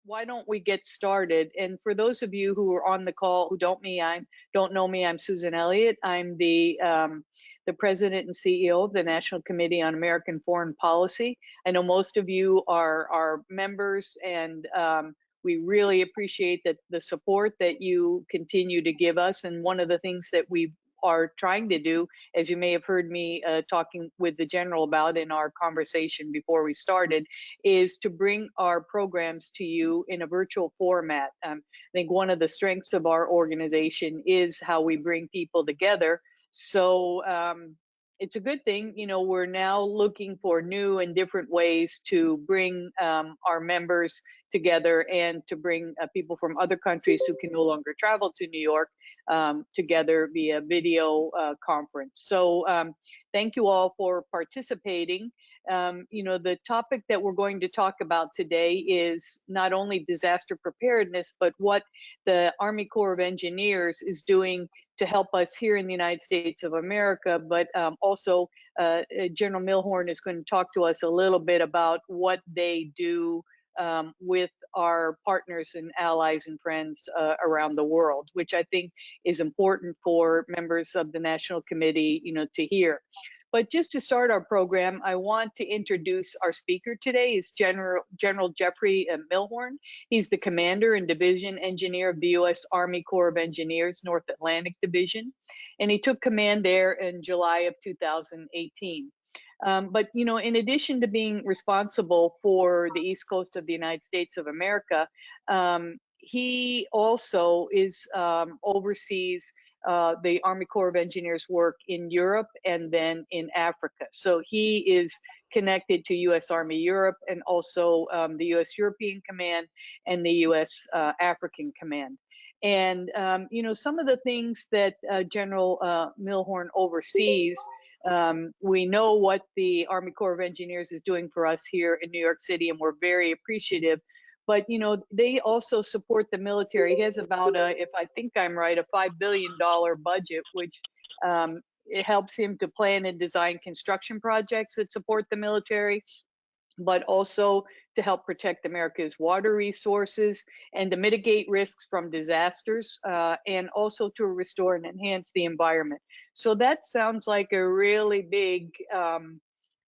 why don't we get started? And for those of you who are on the call who don't know me, I'm Susan Elliott. I'm the president and CEO of the National Committee on American Foreign Policy. I know most of you are members, and we really appreciate the support that you continue to give us. And one of the things that we are trying to do, as you may have heard me talking with the general about in our conversation before we started, is to bring our programs to you in a virtual format. I think one of the strengths of our organization is how we bring people together. So it's a good thing. You know, we're now looking for new and different ways to bring our members together, and to bring people from other countries who can no longer travel to New York together via video conference. So thank you all for participating. You know, the topic that we're going to talk about today is not only disaster preparedness, but what the Army Corps of Engineers is doing to help us here in the United States of America, but also General Milhorn is going to talk to us a little bit about what they do with our partners and allies and friends around the world, which I think is important for members of the National Committee, you know, to hear. But just to start our program, I want to introduce our speaker today is General Jeffrey Milhorn. He's the Commander and Division Engineer of the U.S. Army Corps of Engineers, North Atlantic Division, and he took command there in July of 2018. But, you know, in addition to being responsible for the East Coast of the United States of America, he also oversees the Army Corps of Engineers work in Europe and then in Africa. So he is connected to U.S. Army Europe, and also the U.S. European Command and the U.S. African Command. And, you know, some of the things that General Milhorn oversees, we know what the Army Corps of Engineers is doing for us here in New York City, and we're very appreciative. But, you know, they also support the military. He has about, if I think I'm right, a $5 billion budget, which it helps him to plan and design construction projects that support the military, but also to help protect America's water resources and to mitigate risks from disasters, and also to restore and enhance the environment. So that sounds like a really big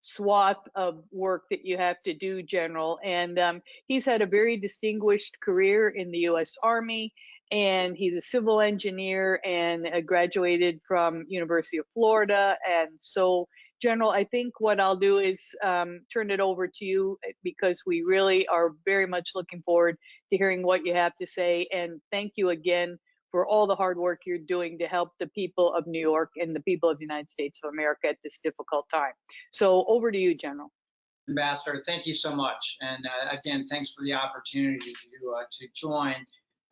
swath of work that you have to do, General. And he's had a very distinguished career in the U.S. Army, and he's a civil engineer and graduated from University of Florida. And so, General, I think what I'll do is turn it over to you, because we really are very much looking forward to hearing what you have to say. And thank you again for all the hard work you're doing to help the people of New York and the people of the United States of America at this difficult time. So over to you, General. Ambassador, thank you so much. And again, thanks for the opportunity to join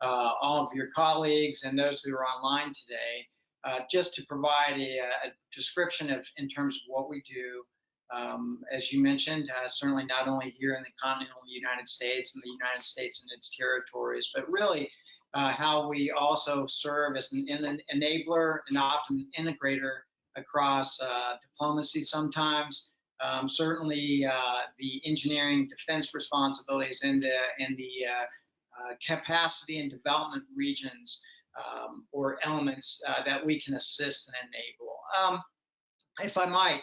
all of your colleagues and those who are online today, just to provide a description in terms of what we do. As you mentioned, certainly not only here in the continental United States and the United States and its territories, but really how we also serve as an enabler and often integrator across diplomacy sometimes, certainly the engineering defense responsibilities and the capacity and development regions or elements that we can assist and enable. If I might,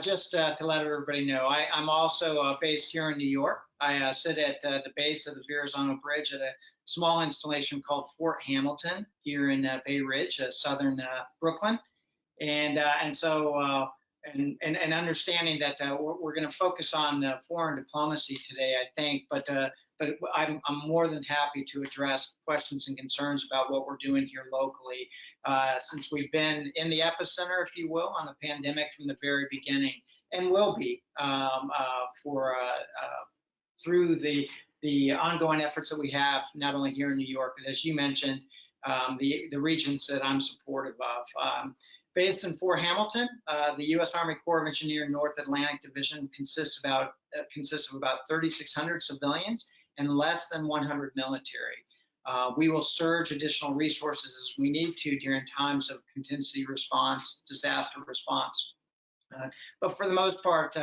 just to let everybody know, I'm also based here in New York. I sit at the base of the Verrazano Bridge at a small installation called Fort Hamilton here in Bay Ridge, southern Brooklyn. And so understanding that we're going to focus on foreign diplomacy today, I think, but I'm more than happy to address questions and concerns about what we're doing here locally, since we've been in the epicenter, if you will, on the pandemic from the very beginning, and will be through the ongoing efforts that we have, not only here in New York, but as you mentioned, the regions that I'm supportive of. Based in Fort Hamilton, the U.S. Army Corps of Engineers North Atlantic Division consists of about 3,600 civilians and less than 100 military. We will surge additional resources as we need to during times of contingency response, disaster response. But for the most part,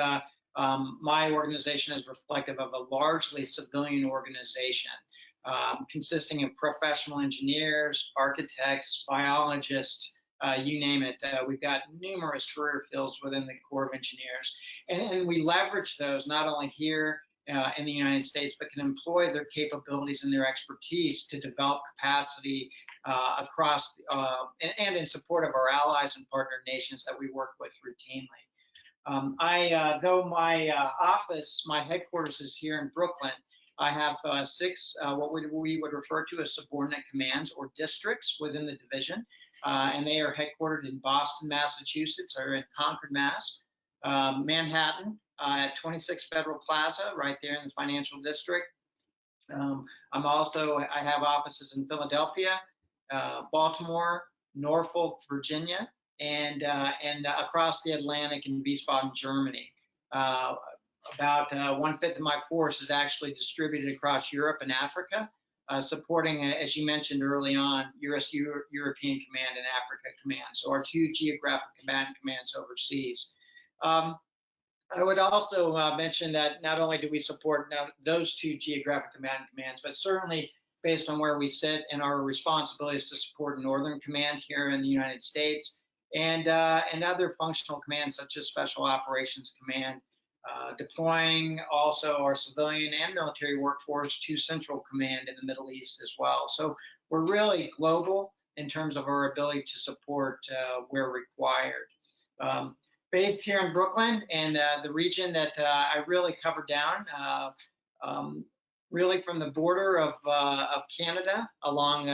my organization is reflective of a largely civilian organization. consisting of professional engineers, architects, biologists, you name it. We've got numerous career fields within the Corps of Engineers, and we leverage those not only here in the United States, but can employ their capabilities and their expertise to develop capacity across and in support of our allies and partner nations that we work with routinely. Though my office, my headquarters is here in Brooklyn, I have 6 what we would refer to as subordinate commands or districts within the division, and they are headquartered in Boston, Massachusetts, or in Concord, Mass, Manhattan at 26 Federal Plaza, right there in the financial district. I have offices in Philadelphia, Baltimore, Norfolk, Virginia, and across the Atlantic in Wiesbaden, Germany. About 1/5 of my force is actually distributed across Europe and Africa, supporting, as you mentioned early on, European Command and Africa Command, so our 2 geographic commands overseas. I would also mention that not only do we support those 2 geographic commands, but certainly based on where we sit and our responsibilities to support Northern Command here in the United States, and other functional commands such as Special Operations Command, deploying also our civilian and military workforce to Central Command in the Middle East as well. So we're really global in terms of our ability to support where required. Based here in Brooklyn and the region that I really cover down, really from the border of Canada along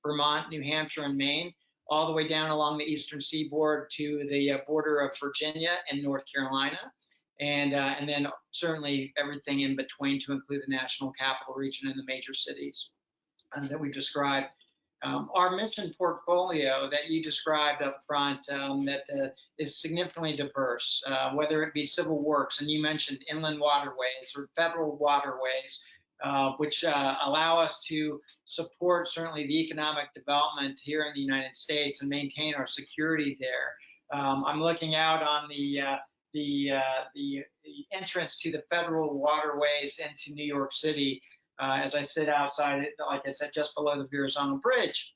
Vermont, New Hampshire, and Maine, all the way down along the eastern seaboard to the border of Virginia and North Carolina, and then certainly everything in between to include the National Capital Region and the major cities that we've described. Our mission portfolio that you described up front that is significantly diverse, whether it be civil works, and you mentioned inland waterways or federal waterways, which allow us to support certainly the economic development here in the United States and maintain our security there. I'm looking out on the entrance to the federal waterways into New York City as I sit outside, like I said, just below the Verrazano Bridge.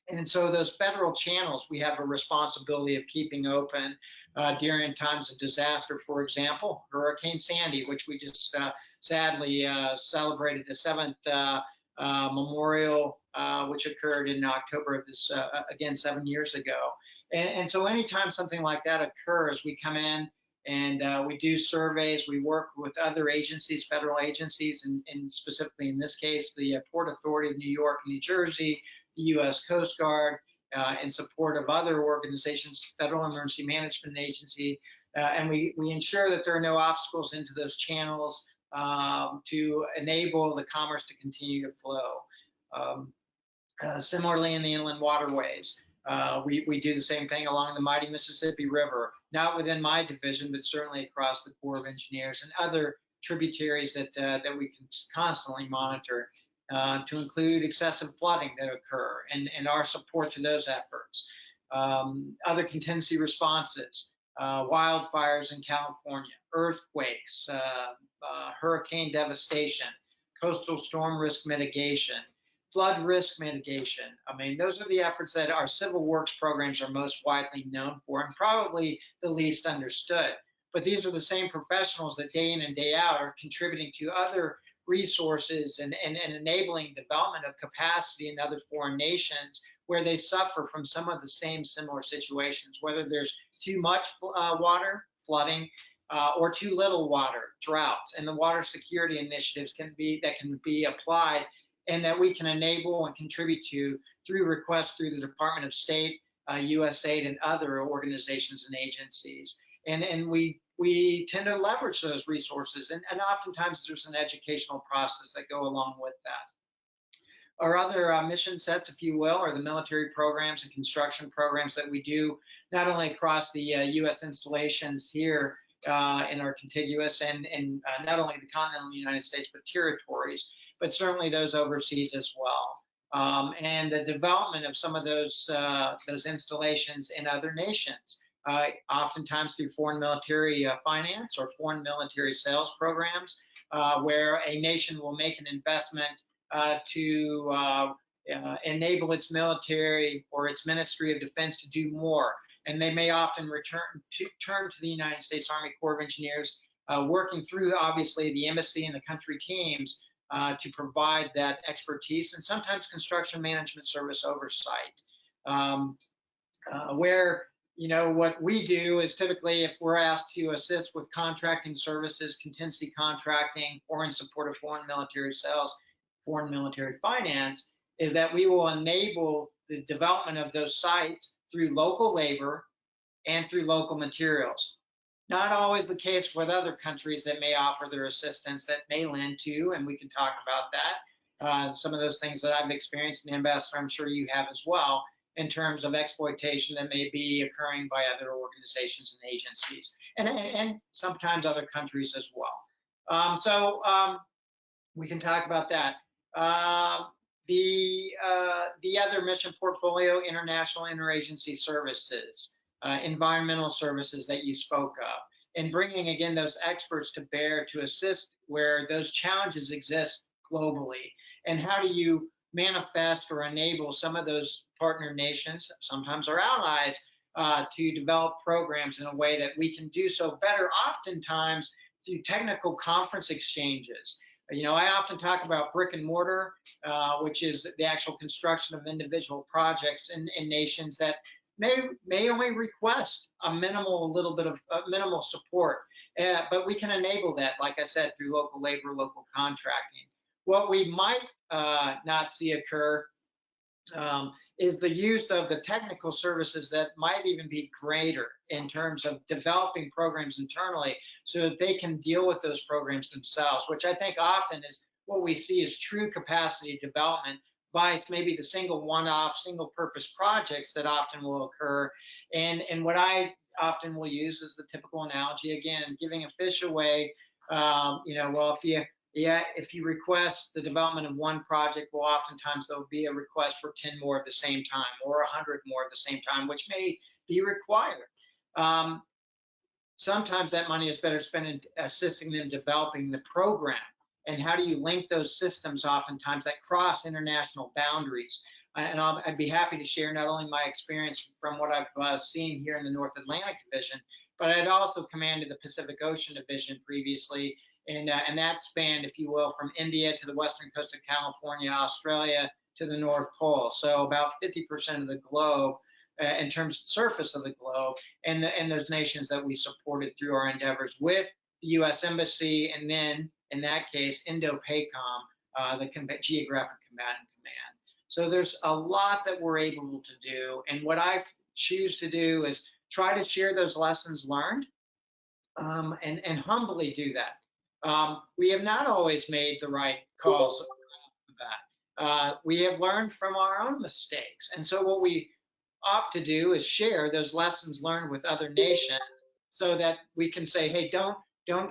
And so those federal channels, we have a responsibility of keeping open during times of disaster. For example, Hurricane Sandy, which we just sadly celebrated the 7th memorial, which occurred in October of this, again, 7 years ago. And so anytime something like that occurs, we come in and we do surveys. We work with other agencies, federal agencies, and specifically in this case, the Port Authority of New York and New Jersey, the U.S. Coast Guard, in support of other organizations, Federal Emergency Management Agency, and we ensure that there are no obstacles into those channels to enable the commerce to continue to flow. Similarly, in the inland waterways, we do the same thing along the mighty Mississippi River, not within my division, but certainly across the Corps of Engineers and other tributaries that we can constantly monitor, to include excessive flooding that occur and our support to those efforts. Other contingency responses, wildfires in California, earthquakes, hurricane devastation, coastal storm risk mitigation, flood risk mitigation. I mean, those are the efforts that our civil works programs are most widely known for and probably the least understood. But these are the same professionals that day in and day out are contributing to other resources and enabling development of capacity in other foreign nations where they suffer from some of the same similar situations, whether there's too much water, flooding, or too little water, droughts, and the water security initiatives can be applied and that we can enable and contribute to through requests through the Department of State, USAID, and other organizations and agencies. And we tend to leverage those resources, and oftentimes there's an educational process that go along with that. Our other mission sets, if you will, are the military programs and construction programs that we do, not only across the U.S. installations here in our contiguous and not only the continental United States, but territories, but certainly those overseas as well. And the development of some of those installations in other nations, oftentimes through foreign military finance or foreign military sales programs, where a nation will make an investment to enable its military or its Ministry of Defense to do more. And they may often turn to the United States Army Corps of Engineers, working through, obviously, the embassy and the country teams to provide that expertise and sometimes construction management service oversight. Where, what we do is typically if we're asked to assist with contracting services, contingency contracting, or in support of foreign military sales, foreign military finance, is that we will enable the development of those sites through local labor and through local materials. Not always the case with other countries that may offer their assistance that may lend to, and we can talk about that. Some of those things that I've experienced, and Ambassador, I'm sure you have as well, in terms of exploitation that may be occurring by other organizations and agencies, and sometimes other countries as well. So we can talk about that. The other mission portfolio, international interagency services, environmental services that you spoke of, and bringing again those experts to bear to assist where those challenges exist globally. And how do you manifest or enable some of those partner nations, sometimes our allies, to develop programs in a way that we can do so better, oftentimes through technical conference exchanges. I often talk about brick and mortar, which is the actual construction of individual projects in nations that may only request a little bit of minimal support, but we can enable that, like I said, through local labor, local contracting. What we might not see occur is the use of the technical services that might even be greater in terms of developing programs internally so that they can deal with those programs themselves, which I think often is what we see as true capacity development by maybe the single one-off, single-purpose projects that often will occur. And what I often will use is the typical analogy, again, giving a fish away. Well, if you request the development of one project, well, oftentimes there'll be a request for 10 more at the same time, or 100 more at the same time, which may be required. Sometimes that money is better spent in assisting them developing the program. And how do you link those systems oftentimes that cross international boundaries? And I'd be happy to share not only my experience from what I've seen here in the North Atlantic Division, but I'd also commanded the Pacific Ocean Division previously. And that spanned, if you will, from India to the western coast of California, Australia to the North Pole. So about 50% of the globe in terms of the surface of the globe, and those nations that we supported through our endeavors with the U.S. Embassy, and then in that case, Indo-PACOM, the Geographic Combatant Command. So there's a lot that we're able to do, and what I choose to do is try to share those lessons learned, and humbly do that. We have not always made the right calls about that. We have learned from our own mistakes, and so what we opt to do is share those lessons learned with other nations so that we can say, hey, don't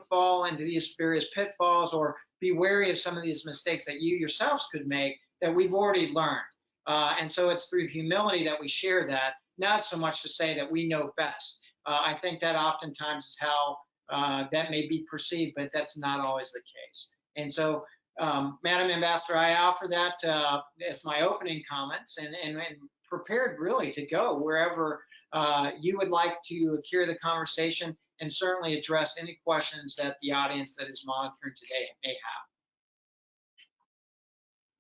fall into these various pitfalls, or be wary of some of these mistakes that you yourselves could make that we've already learned. And so it's through humility that we share that, not so much to say that we know best. I think that oftentimes is how that may be perceived, but that's not always the case. And so, Madam Ambassador, I offer that as my opening comments, and prepared really to go wherever you would like to carry the conversation, and certainly address any questions that the audience that is monitoring today may have.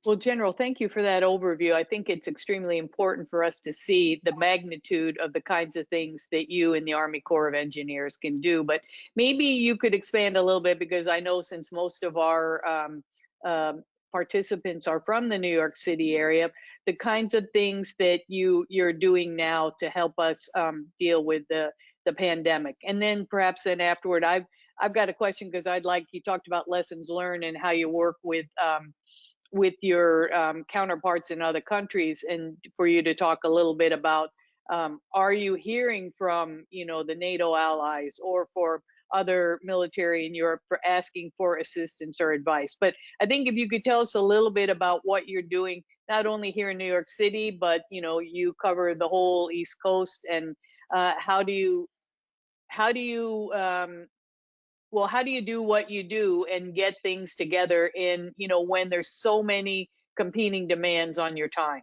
Well, General, thank you for that overview. I think it's extremely important for us to see the magnitude of the kinds of things that you and the Army Corps of Engineers can do. But maybe you could expand a little bit, because I know since most of our participants are from the New York City area, the kinds of things that you're doing now to help us deal with the pandemic. And then perhaps then afterward, I've got a question, because you talked about lessons learned and how you work with your counterparts in other countries, and for you to talk a little bit about, are you hearing from, the NATO allies or for other military in Europe for asking for assistance or advice? But I think if you could tell us a little bit about what you're doing, not only here in New York City, but, you cover the whole East Coast, and how do you well, how do you do what you do and get things together in, when there's so many competing demands on your time?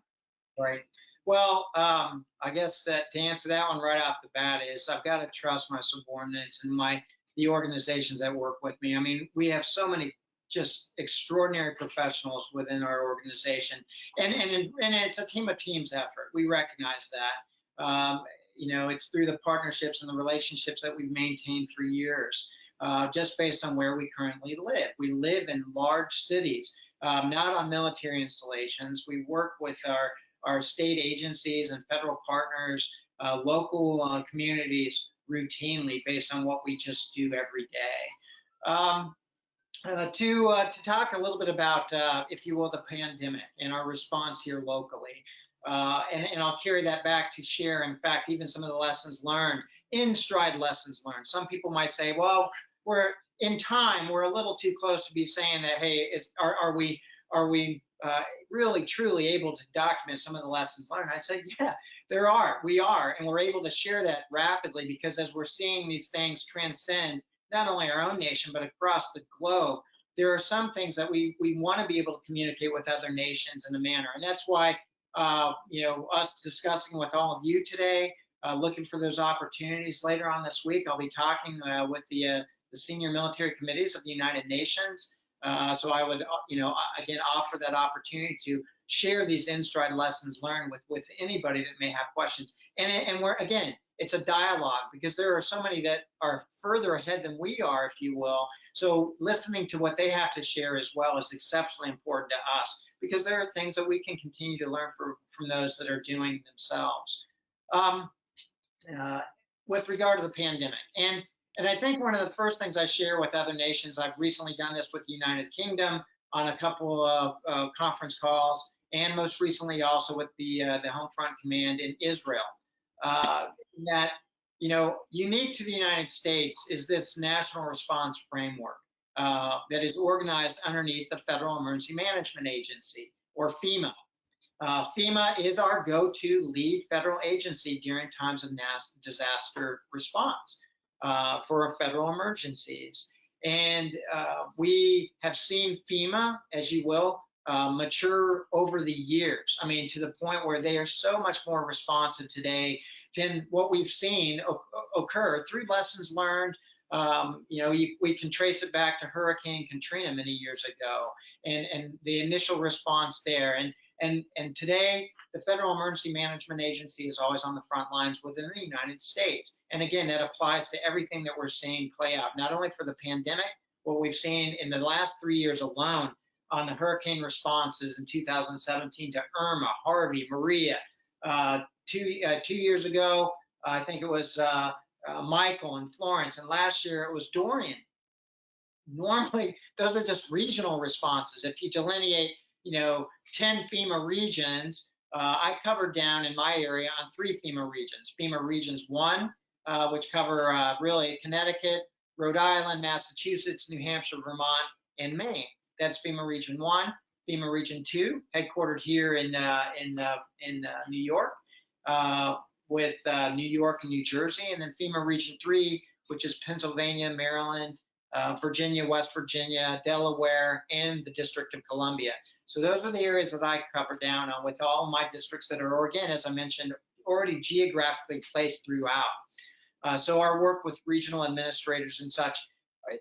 Right. Well, I guess that to answer that one right off the bat is I've got to trust my subordinates and the organizations that work with me. I mean, we have so many just extraordinary professionals within our organization, and it's a team of teams effort. We recognize that. It's through the partnerships and the relationships that we've maintained for years, just based on where we currently live. We live in large cities, not on military installations. We work with our state agencies and federal partners, local communities routinely based on what we just do every day. To talk a little bit about, if you will, the pandemic and our response here locally. And I'll carry that back to share, in fact, even some of the lessons learned, in stride lessons learned. Some people might say, well, we're a little too close to be saying that, hey, are we really truly able to document some of the lessons learned? I'd say, yeah, we are, and we're able to share that rapidly, because as we're seeing these things transcend not only our own nation, but across the globe, there are some things that we want to be able to communicate with other nations in a manner. And that's why, us discussing with all of you today, looking for those opportunities later on this week, I'll be talking with the senior military committees of the United Nations. So I would, again, offer that opportunity to share these in-stride lessons learned with anybody that may have questions. And we're, again, it's a dialogue, because there are so many that are further ahead than we are, if you will. So listening to what they have to share as well is exceptionally important to us, because there are things that we can continue to learn from those that are doing themselves. With regard to the pandemic, and I think one of the first things I share with other nations, I've recently done this with the United Kingdom on a couple of conference calls, and most recently also with the Home Front Command in Israel. That, unique to the United States is this national response framework that is organized underneath the Federal Emergency Management Agency, or FEMA. FEMA is our go-to lead federal agency during times of disaster response for federal emergencies. And we have seen FEMA, as you will, mature over the years. I mean, to the point where they are so much more responsive today than what we've seen occur through lessons learned. We can trace it back to Hurricane Katrina many years ago, and the initial response there. And today, the Federal Emergency Management Agency is always on the front lines within the United States. And again, that applies to everything that we're seeing play out, not only for the pandemic, what we've seen in the last 3 years alone on the hurricane responses in 2017 to Irma, Harvey, Maria. 2 years ago, I think it was Michael and Florence, and last year it was Dorian. Normally, those are just regional responses. If you delineate, 10 FEMA regions, I covered down in my area on 3 FEMA regions. FEMA Regions 1, which cover really Connecticut, Rhode Island, Massachusetts, New Hampshire, Vermont, and Maine. That's FEMA Region 1. FEMA Region 2, headquartered here in New York, with New York and New Jersey, and then FEMA Region 3, which is Pennsylvania, Maryland, Virginia, West Virginia, Delaware, and the District of Columbia. So those are the areas that I cover down on, with all my districts that are, again, as I mentioned, already geographically placed throughout. So our work with regional administrators and such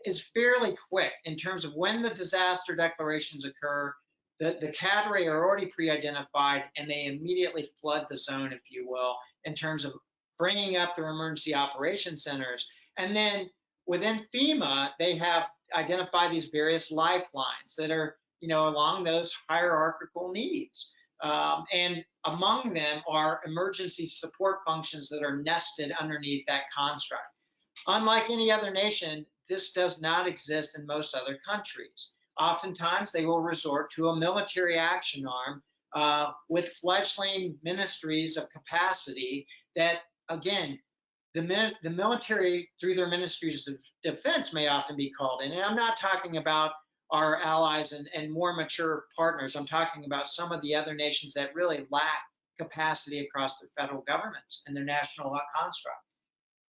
is fairly quick in terms of when the disaster declarations occur. The cadre are already pre-identified, and they immediately flood the zone, if you will, in terms of bringing up their emergency operations centers. And then within FEMA, they have identified these various lifelines that are, along those hierarchical needs. And among them are emergency support functions that are nested underneath that construct. Unlike any other nation, this does not exist in most other countries. Oftentimes, they will resort to a military action arm with fledgling ministries of capacity that, again, the military, through their ministries of defense, may often be called in. And I'm not talking about our allies and more mature partners. I'm talking about some of the other nations that really lack capacity across their federal governments and their national construct.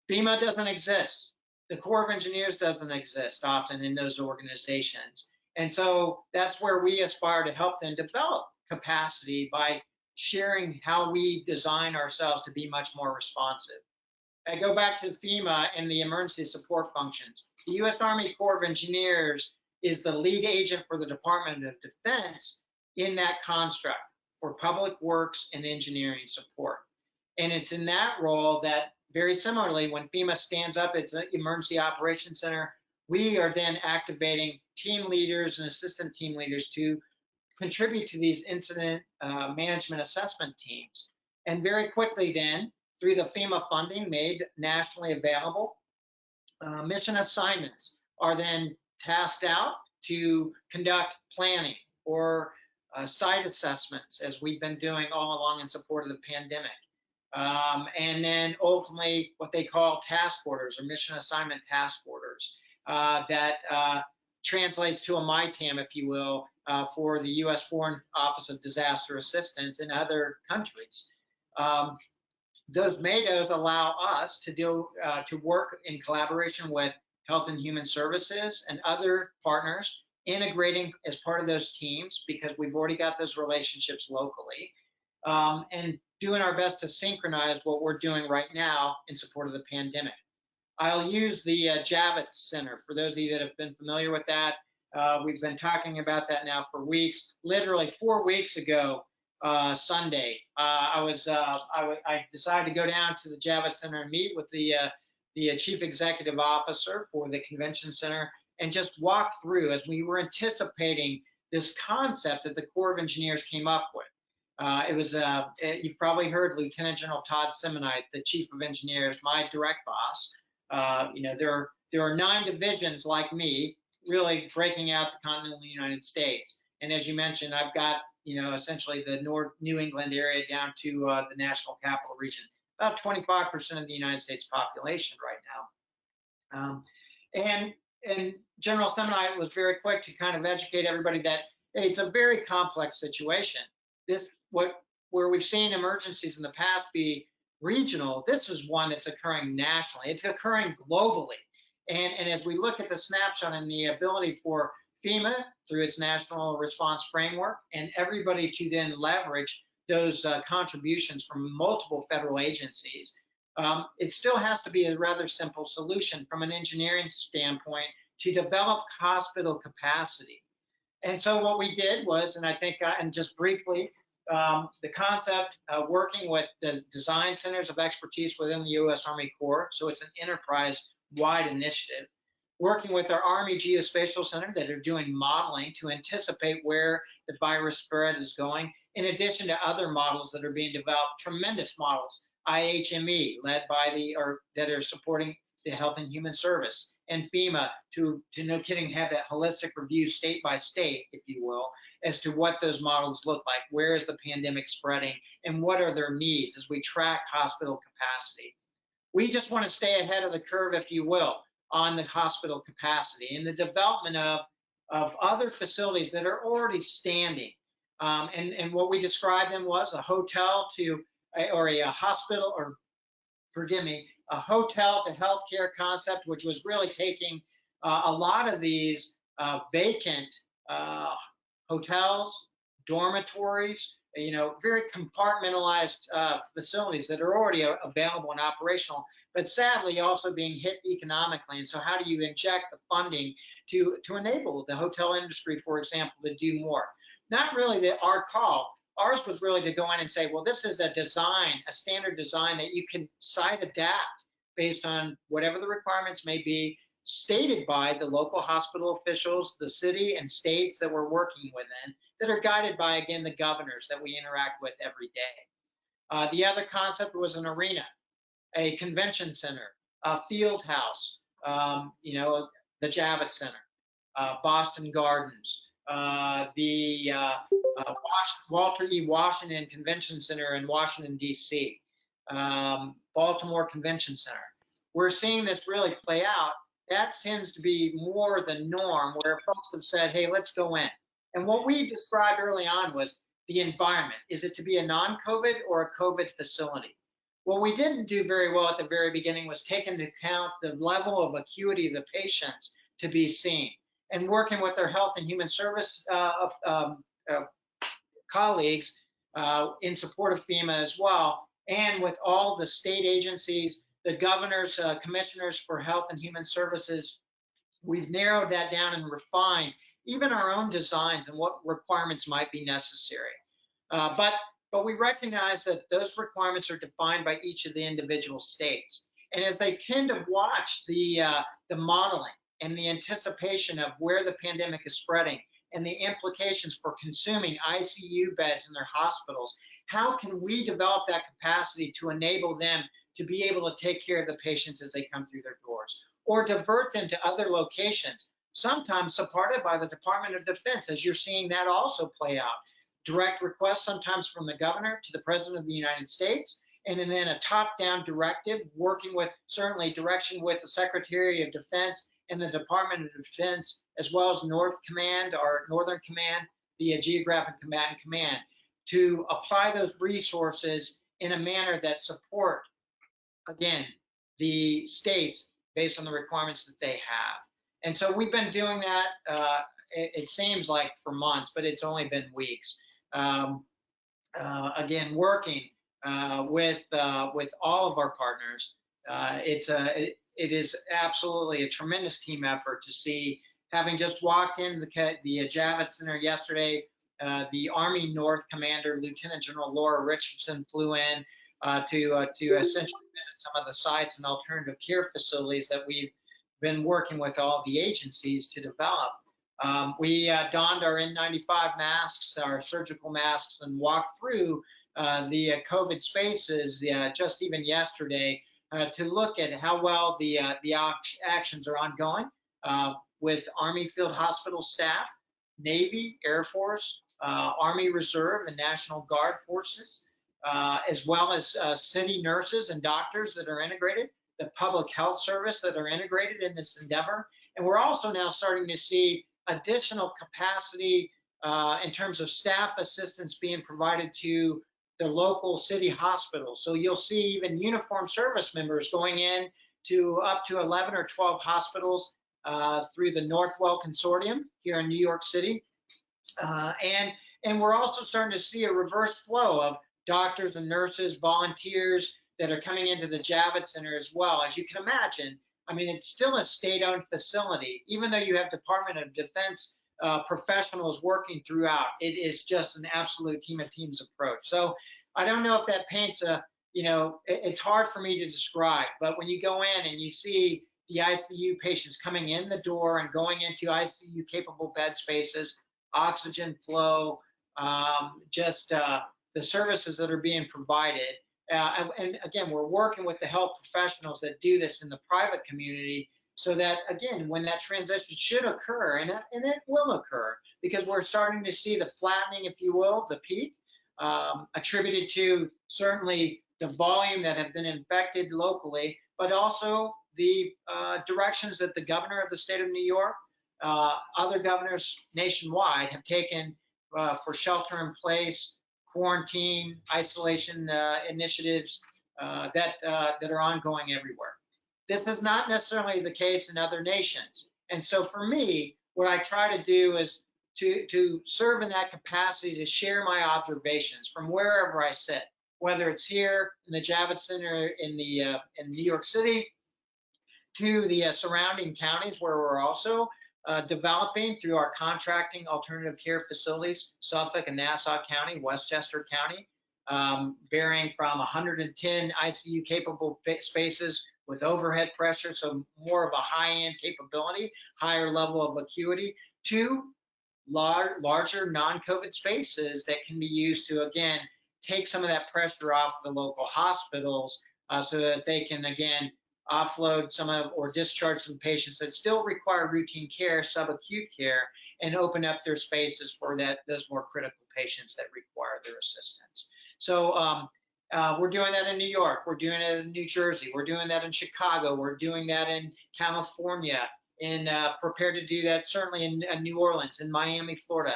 FEMA doesn't exist. The Corps of Engineers doesn't exist often in those organizations. And so that's where we aspire to help them develop capacity by sharing how we design ourselves to be much more responsive. I go back to FEMA and the emergency support functions. The U.S. Army Corps of Engineers is the lead agent for the Department of Defense in that construct for public works and engineering support. And it's in that role that, very similarly, when FEMA stands up its Emergency Operations Center, we are then activating team leaders and assistant team leaders to contribute to these incident management assessment teams. And very quickly then, through the FEMA funding made nationally available, mission assignments are then tasked out to conduct planning or site assessments, as we've been doing all along in support of the pandemic. And then ultimately what they call task orders or mission assignment task orders that translates to a MITAM, if you will, for the U.S. Foreign Office of Disaster Assistance in other countries. Those MATOs allow us to work in collaboration with Health and Human Services and other partners, integrating as part of those teams because we've already got those relationships locally, and doing our best to synchronize what we're doing right now in support of the pandemic. I'll use the Javits Center for those of you that have been familiar with that. We've been talking about that now for weeks. Literally 4 weeks ago, Sunday, I decided to go down to the Javits Center and meet with the Chief Executive Officer for the Convention Center and just walk through as we were anticipating this concept that the Corps of Engineers came up with. It was, you've probably heard Lieutenant General Todd Simonite, the Chief of Engineers, my direct boss. You know, there are 9 divisions like me, really breaking out the continental United States. And as you mentioned, I've got, you know, essentially the North New England area down to the National Capital Region, about 25% of the United States population right now. And General Simonite was very quick to kind of educate everybody that, hey, it's a very complex situation. Where we've seen emergencies in the past be regional, this is one that's occurring nationally. It's occurring globally. And as we look at the snapshot and the ability for FEMA through its national response framework and everybody to then leverage those contributions from multiple federal agencies, it still has to be a rather simple solution from an engineering standpoint to develop hospital capacity. And so what we did was, and I think, and just briefly, the concept working with the design centers of expertise within the U.S. Army Corps, so it's an enterprise-wide initiative, working with our Army Geospatial Center that are doing modeling to anticipate where the virus spread is going, in addition to other models that are being developed, tremendous models, IHME, led by that are supporting the Health and Human Service, and FEMA to no kidding have that holistic review state by state, if you will, as to what those models look like, where is the pandemic spreading, and what are their needs as we track hospital capacity. We just want to stay ahead of the curve, if you will, on the hospital capacity and the development of other facilities that are already standing. And what we described them was a hotel to, or a hospital, or forgive me, a hotel to healthcare concept, which was really taking a lot of these vacant hotels, dormitories, you know, very compartmentalized facilities that are already available and operational, but sadly also being hit economically. And so how do you inject the funding to enable the hotel industry, for example, to do more? Not really our call. Ours was really to go in and say, well, this is a design, a standard design that you can site adapt based on whatever the requirements may be, stated by the local hospital officials, the city and states that we're working within, that are guided by, again, the governors that we interact with every day. The other concept was an arena, a convention center, a field house, you know, the Javits Center, Boston Gardens, the Walter E. Washington Convention Center in Washington, D.C., Baltimore Convention Center. We're seeing this really play out. That tends to be more the norm, where folks have said, hey, let's go in. And what we described early on was the environment. Is it to be a non-COVID or a COVID facility? What we didn't do very well at the very beginning was take into account the level of acuity of the patients to be seen. And working with our health and human service colleagues in support of FEMA as well, and with all the state agencies, the governors, commissioners for health and human services, we've narrowed that down and refined even our own designs and what requirements might be necessary. But we recognize that those requirements are defined by each of the individual states. And as they tend to watch the modeling and the anticipation of where the pandemic is spreading and the implications for consuming ICU beds in their hospitals, how can we develop that capacity to enable them to be able to take care of the patients as they come through their doors, or divert them to other locations, sometimes supported by the Department of Defense, as you're seeing that also play out. Direct requests sometimes from the governor to the President of the United States, and then a top-down directive working with, certainly direction with the Secretary of Defense and the Department of Defense, as well as North Command, or Northern Command, the Geographic Combatant Command, to apply those resources in a manner that support, again, the states based on the requirements that they have. And so we've been doing that, it seems like for months, but it's only been weeks. Again, working with all of our partners. It is absolutely a tremendous team effort to see, having just walked into the Javits Center yesterday, the Army North Commander, Lieutenant General Laura Richardson, flew in to essentially visit some of the sites and alternative care facilities that we've been working with all the agencies to develop. We donned our N95 masks, our surgical masks, and walked through the COVID spaces just even yesterday to look at how well the actions are ongoing with Army Field Hospital staff, Navy, Air Force, Army Reserve, and National Guard forces, as well as city nurses and doctors that are integrated, the public health service that are integrated in this endeavor. And we're also now starting to see additional capacity in terms of staff assistance being provided to the local city hospitals. So you'll see even uniformed service members going in to up to 11 or 12 hospitals through the Northwell Consortium here in New York City. And we're also starting to see a reverse flow of doctors and nurses, volunteers that are coming into the Javits Center as well. As you can imagine, I mean, it's still a state-owned facility, even though you have Department of Defense professionals working throughout. It is just an absolute team of teams approach. So I don't know if that paints a, it's hard for me to describe, but when you go in and you see the ICU patients coming in the door and going into ICU capable bed spaces, oxygen flow, just the services that are being provided. And again, we're working with the health professionals that do this in the private community, so that, again, when that transition should occur, and it will occur, because we're starting to see the flattening, if you will, the peak, attributed to certainly the volume that have been infected locally, but also the directions that the governor of the state of New York, other governors nationwide have taken for shelter in place, quarantine, isolation initiatives that are ongoing everywhere. This is not necessarily the case in other nations. And so for me, what I try to do is to serve in that capacity, to share my observations from wherever I sit, whether it's here in the Javits Center in New York City, to the surrounding counties where we're also developing through our contracting alternative care facilities, Suffolk and Nassau County, Westchester County, varying from 110 ICU capable spaces with overhead pressure, so more of a high-end capability, higher level of acuity, to larger non-COVID spaces that can be used to, again, take some of that pressure off the local hospitals so that they can, again, offload some of or discharge some patients that still require routine care, subacute care, and open up their spaces for those more critical patients that require their assistance. So we're doing that in New York, we're doing it in New Jersey, we're doing that in Chicago, we're doing that in California, and prepared to do that certainly in New Orleans, in Miami, Florida.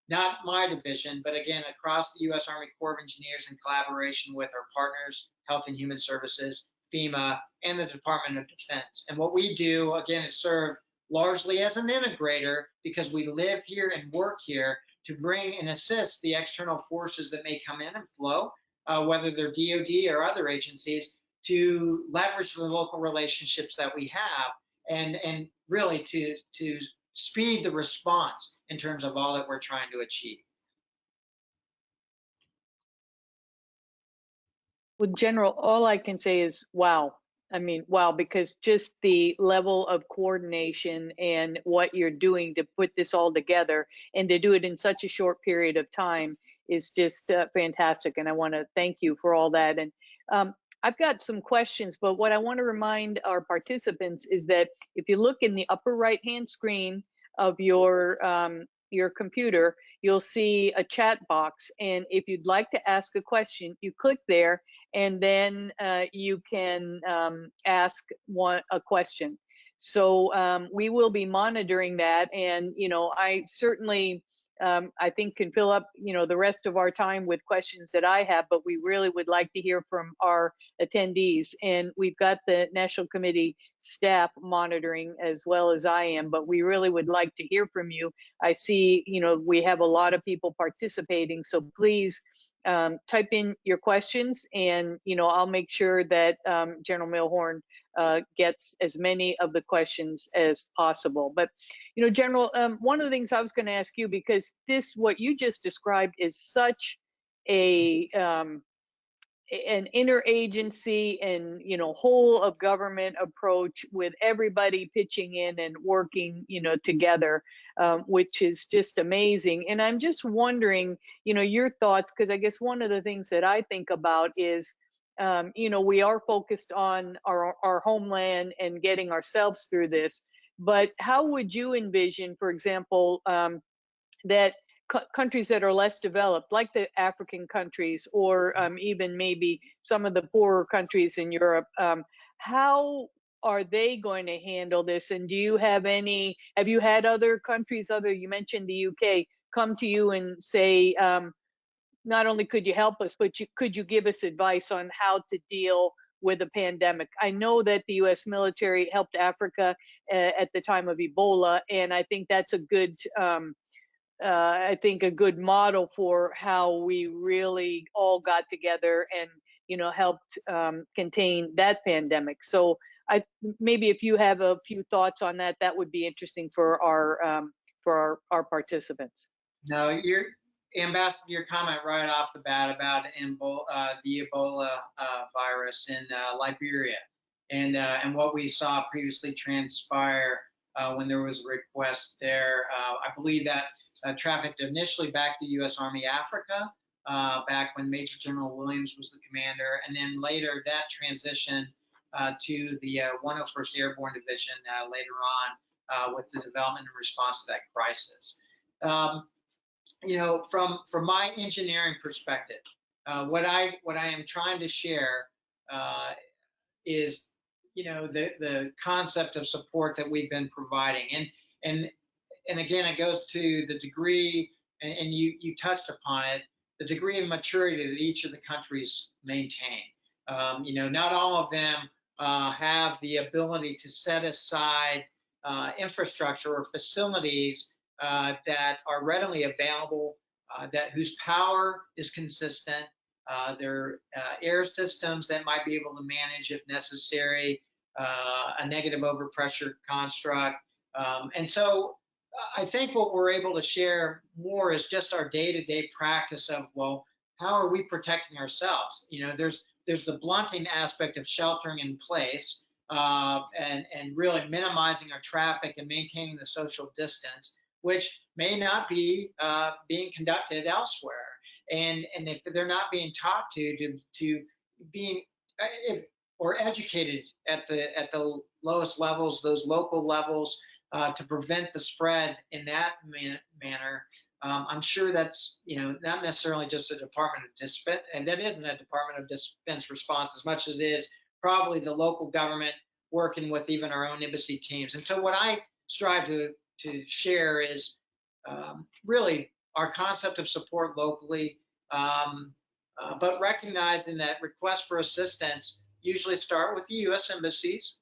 not my division, but again, across the U.S. Army Corps of Engineers in collaboration with our partners, Health and Human Services, FEMA, and the Department of Defense. And what we do, again, is serve largely as an integrator because we live here and work here to bring and assist the external forces that may come in and flow, whether they're DoD or other agencies, to leverage the local relationships that we have and really to speed the response in terms of all that we're trying to achieve. Well, General, all I can say is wow. I mean, wow, because just the level of coordination and what you're doing to put this all together and to do it in such a short period of time is just fantastic. And I want to thank you for all that. And I've got some questions, but what I want to remind our participants is that if you look in the upper right-hand screen of your computer, you'll see a chat box. And if you'd like to ask a question, you click there, and then you can ask a question. So we will be monitoring that, and I certainly I think can fill up the rest of our time with questions that I have, but we really would like to hear from our attendees. And we've got the National Committee staff monitoring as well as I am, but we really would like to hear from you. I see we have a lot of people participating, so please type in your questions, and I'll make sure that General Milhorn gets as many of the questions as possible. But General, one of the things I was going to ask you, because what you just described is such a an interagency and whole of government approach with everybody pitching in and working together, which is just amazing. And I'm just wondering your thoughts, because I guess one of the things that I think about is we are focused on our homeland and getting ourselves through this, but how would you envision, for example, that countries that are less developed, like the African countries, or even maybe some of the poorer countries in Europe, how are they going to handle this? And do you have you had other countries, you mentioned the UK, come to you and say, not only could you help us, but could you give us advice on how to deal with a pandemic? I know that the U.S. military helped Africa at the time of Ebola, and I think that's a good a good model for how we really all got together and helped contain that pandemic. So maybe if you have a few thoughts on that, that would be interesting for our participants. No, Ambassador, your comment right off the bat about the Ebola virus in Liberia and what we saw previously transpire when there was a request there. I believe that trafficked initially back to U.S. Army Africa, back when Major General Williams was the commander, and then later that transitioned to the 101st Airborne Division later on with the development and response to that crisis. From my engineering perspective, what I am trying to share is the concept of support that we've been providing, and again, it goes to the degree, and you touched upon it, the degree of maturity that each of the countries maintain. Not all of them have the ability to set aside infrastructure or facilities that are readily available, whose power is consistent, their air systems that might be able to manage, if necessary, a negative overpressure construct. And so I think what we're able to share more is just our day-to-day practice of, well, how are we protecting ourselves? There's the blunting aspect of sheltering in place and really minimizing our traffic and maintaining the social distance, which may not be being conducted elsewhere. And if they're not being taught to being or educated at the lowest levels, those local levels, to prevent the spread in that manner, I'm sure that's not necessarily just a Department of Defense, and that isn't a Department of Defense response as much as it is probably the local government working with even our own embassy teams. And so what I strive to share is really our concept of support locally, but recognizing that requests for assistance usually start with the U.S. embassies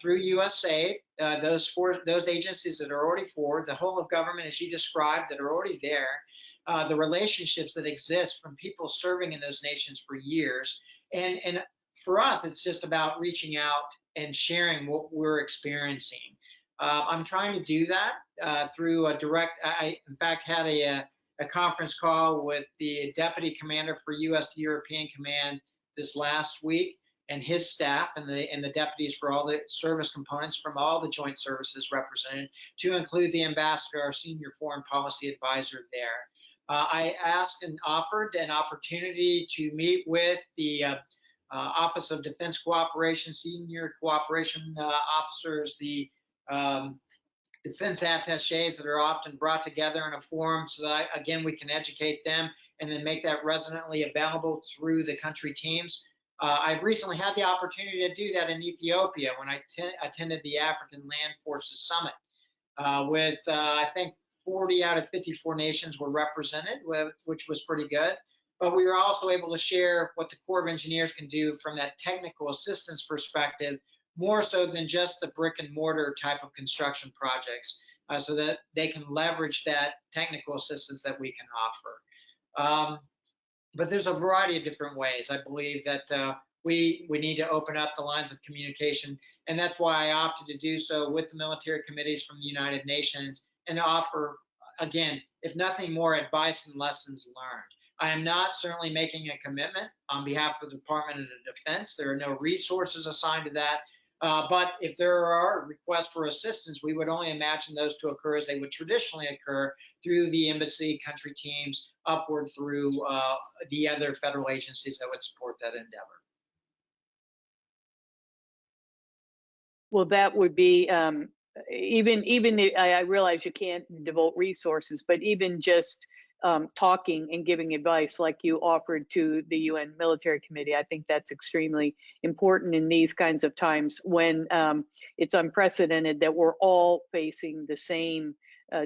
through USAID, those agencies that are already forward, the whole of government, as you described, that are already there, the relationships that exist from people serving in those nations for years. And for us, it's just about reaching out and sharing what we're experiencing. I'm trying to do that through a direct, I in fact had a conference call with the deputy commander for U.S. European Command this last week, and his staff and the deputies for all the service components from all the joint services represented, to include the ambassador, our senior foreign policy advisor there. I asked and offered an opportunity to meet with the Office of Defense Cooperation, senior cooperation officers, the defense attaches that are often brought together in a forum so that, again, we can educate them and then make that resonantly available through the country teams. I've recently had the opportunity to do that in Ethiopia when I attended the African Land Forces Summit with, I think, 40 out of 54 nations were represented, which was pretty good. But we were also able to share what the Corps of Engineers can do from that technical assistance perspective, more so than just the brick and mortar type of construction projects, so that they can leverage that technical assistance that we can offer. But there's a variety of different ways. I believe that we need to open up the lines of communication, and that's why I opted to do so with the military committees from the United Nations and offer, again, if nothing more, advice and lessons learned. I am not certainly making a commitment on behalf of the Department of Defense. There are no resources assigned to that. But if there are requests for assistance, we would only imagine those to occur as they would traditionally occur through the embassy, country teams, upward through the other federal agencies that would support that endeavor. Well, that would be even I realize you can't devote resources, but even just talking and giving advice like you offered to the UN Military Committee, I think that's extremely important in these kinds of times when it's unprecedented that we're all facing the same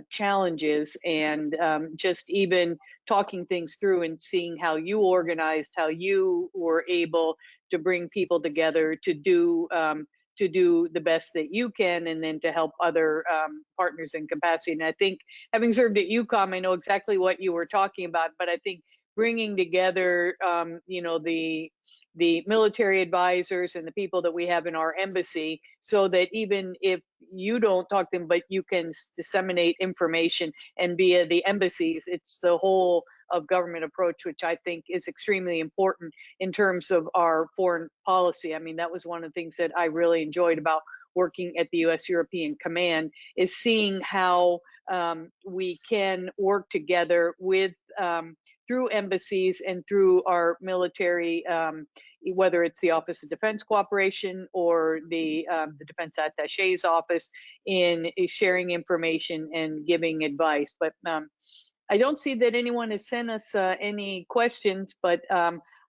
challenges, and just even talking things through and seeing how you organized, how you were able to bring people together to do the best that you can, and then to help other partners in capacity. And I think, having served at UCOM, I know exactly what you were talking about, but I think bringing together, the military advisors and the people that we have in our embassy, so that even if you don't talk to them, but you can disseminate information, and via the embassies, it's the whole of government approach, which I think is extremely important in terms of our foreign policy. I mean, that was one of the things that I really enjoyed about working at the U.S. European Command, is seeing how we can work together with through embassies and through our military, whether it's the Office of Defense Cooperation or the Defense Attache's office, in sharing information and giving advice. But I don't see that anyone has sent us any questions, but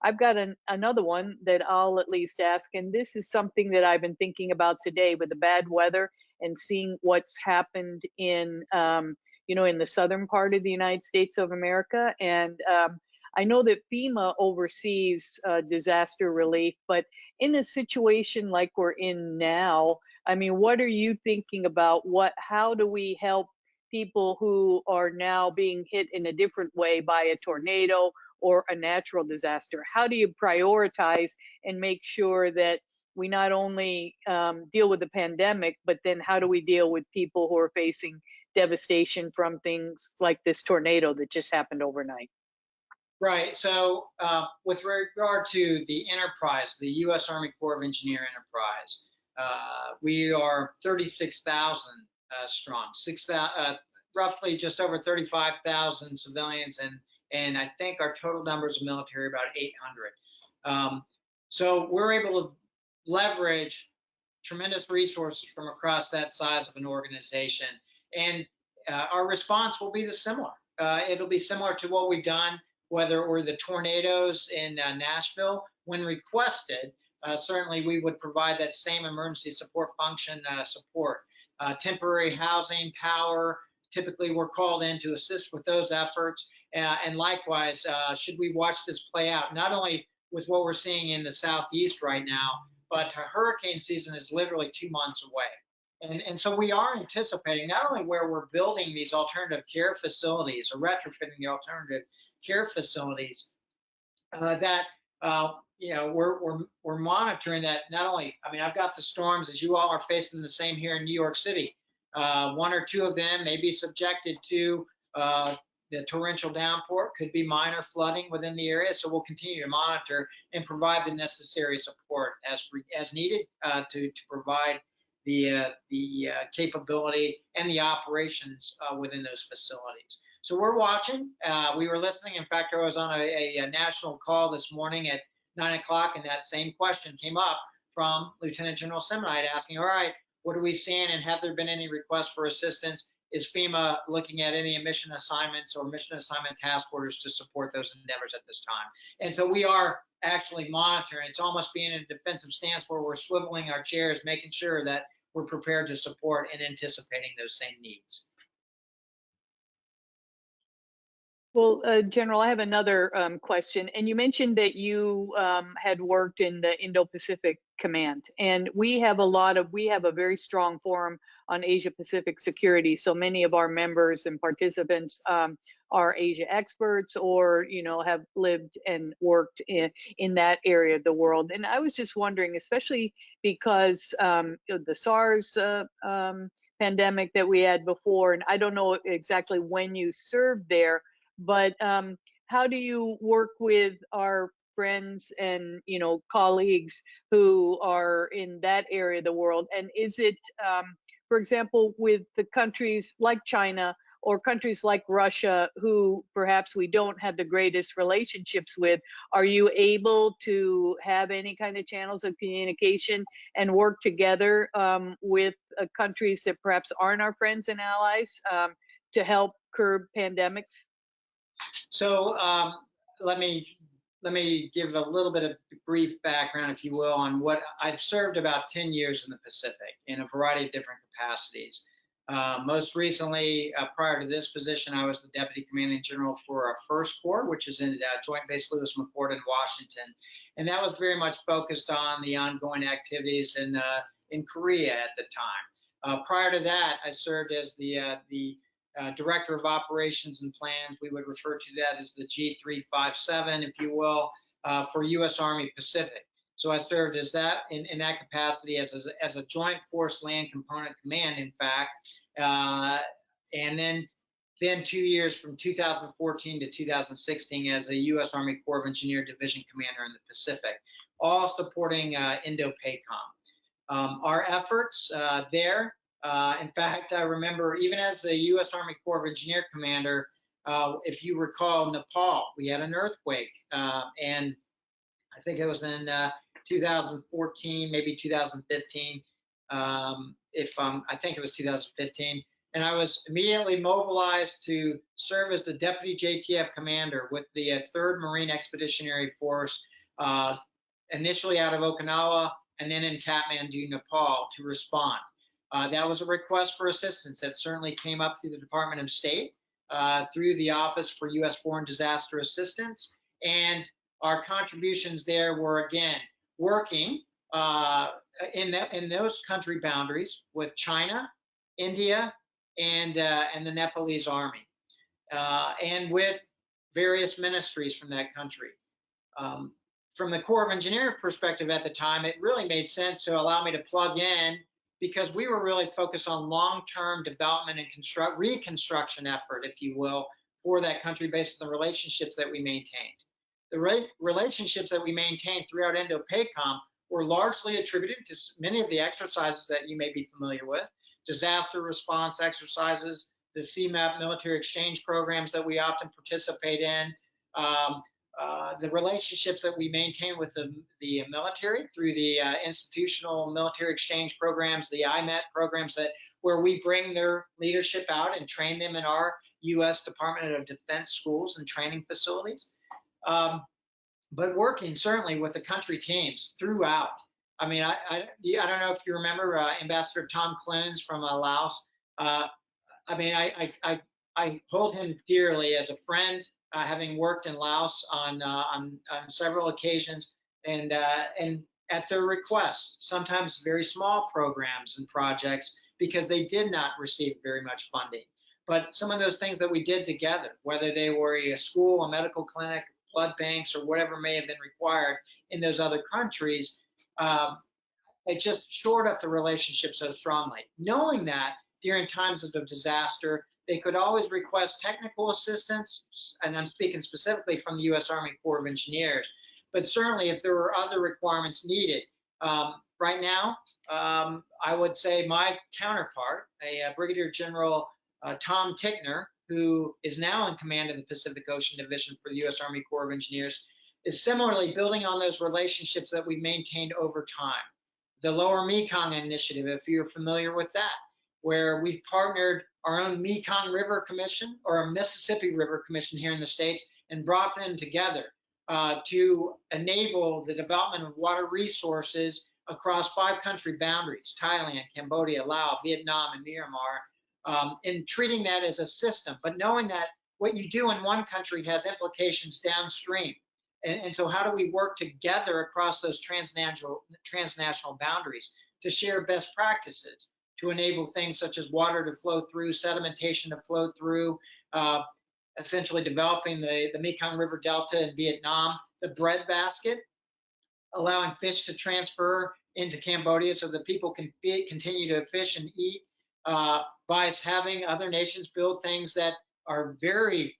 I've got another one that I'll at least ask. And this is something that I've been thinking about today with the bad weather and seeing what's happened in, in the southern part of the United States of America. And I know that FEMA oversees disaster relief, but in a situation like we're in now, I mean, what are you thinking about? How do we help people who are now being hit in a different way by a tornado or a natural disaster? How do you prioritize and make sure that we not only deal with the pandemic, but then how do we deal with people who are facing devastation from things like this tornado that just happened overnight? Right. So with regard to the enterprise, the U.S. Army Corps of Engineer enterprise, we are 36,000 strong, roughly just over 35,000 civilians, and I think our total numbers of military about 800. So we're able to leverage tremendous resources from across that size of an organization, and our response will be similar. It'll be similar to what we've done, whether it were the tornadoes in Nashville. When requested, certainly we would provide that same emergency support function support. Temporary housing, power, typically we're called in to assist with those efforts. And likewise, should we watch this play out, not only with what we're seeing in the Southeast right now, but hurricane season is literally 2 months away. And so we are anticipating not only where we're building these alternative care facilities or retrofitting the alternative care facilities, that we're monitoring that. Not only, I mean, I've got the storms, as you all are facing the same here in New York City. One or two of them may be subjected to the torrential downpour, could be minor flooding within the area. So we'll continue to monitor and provide the necessary support as needed to provide the capability and the operations within those facilities. So we're watching. We were listening. In fact, I was on a national call this morning at 9 o'clock, and that same question came up from Lieutenant General Simonite asking, all right, what are we seeing, and have there been any requests for assistance? Is FEMA looking at any mission assignments or mission assignment task orders to support those endeavors at this time? And so we are actually monitoring. It's almost being in a defensive stance where we're swiveling our chairs, making sure that we're prepared to support and anticipating those same needs. Well, General, I have another question. And you mentioned that you had worked in the Indo-Pacific Command, and we have a very strong forum on Asia-Pacific security. So many of our members and participants are Asia experts, or have lived and worked in that area of the world. And I was just wondering, especially because the SARS pandemic that we had before, and I don't know exactly when you served there, but how do you work with our friends and colleagues who are in that area of the world? And is it, for example, with the countries like China or countries like Russia, who perhaps we don't have the greatest relationships with, are you able to have any kind of channels of communication and work together with countries that perhaps aren't our friends and allies to help curb pandemics? So let me give a little bit of brief background, if you will, on what I've served about 10 years in the Pacific in a variety of different capacities. Most recently, prior to this position, I was the Deputy Commanding General for our First Corps, which is in Joint Base Lewis McChord in Washington, and that was very much focused on the ongoing activities in Korea at the time. Prior to that, I served as the Director of Operations and Plans. We would refer to that as the G357, if you will, for U.S. Army Pacific. So I served as that in that capacity as a Joint Force Land Component Command, in fact, and then 2 years from 2014 to 2016 as a U.S. Army Corps of Engineer Division Commander in the Pacific, all supporting Indo-PACOM. Our efforts there. In fact, I remember even as the U.S. Army Corps of Engineer Commander, if you recall Nepal, we had an earthquake, and I think it was in 2014, maybe 2015. I think it was 2015, and I was immediately mobilized to serve as the Deputy JTF Commander with the 3rd Marine Expeditionary Force, initially out of Okinawa and then in Kathmandu, Nepal, to respond. That was a request for assistance that certainly came up through the Department of State, through the Office for U.S. Foreign Disaster Assistance, and our contributions there were, again, working in those country boundaries with China, India, and the Nepalese Army, and with various ministries from that country. From the Corps of Engineers perspective at the time, it really made sense to allow me to plug in, because we were really focused on long-term development and reconstruction effort, if you will, for that country based on the relationships that we maintained. The relationships that we maintained throughout Indo-PACOM were largely attributed to many of the exercises that you may be familiar with: disaster response exercises, the CMAP military exchange programs that we often participate in, the relationships that we maintain with the military through the institutional military exchange programs, the IMET programs, where we bring their leadership out and train them in our U.S. Department of Defense schools and training facilities. But working certainly with the country teams throughout. I mean, I don't know if you remember Ambassador Tom Clunes from Laos. I mean, I hold him dearly as a friend, having worked in Laos on several occasions, and at their request, sometimes very small programs and projects because they did not receive very much funding. But some of those things that we did together, whether they were a school, a medical clinic, blood banks, or whatever may have been required in those other countries, it just shored up the relationship so strongly. Knowing that during times of disaster, they could always request technical assistance, and I'm speaking specifically from the U.S. Army Corps of Engineers, but certainly if there were other requirements needed. Right now, I would say my counterpart, a Brigadier General Tom Tickner, who is now in command of the Pacific Ocean Division for the U.S. Army Corps of Engineers, is similarly building on those relationships that we've maintained over time. The Lower Mekong Initiative, if you're familiar with that, where we've partnered our own Mekong River Commission or a Mississippi River Commission here in the States and brought them together to enable the development of water resources across 5 country boundaries, Thailand, Cambodia, Laos, Vietnam, and Myanmar, and treating that as a system, but knowing that what you do in one country has implications downstream. And so how do we work together across those transnational boundaries to share best practices to enable things such as water to flow through, sedimentation to flow through, essentially developing the Mekong River Delta in Vietnam, the breadbasket, allowing fish to transfer into Cambodia so that people can continue to fish and eat, by having other nations build things that are very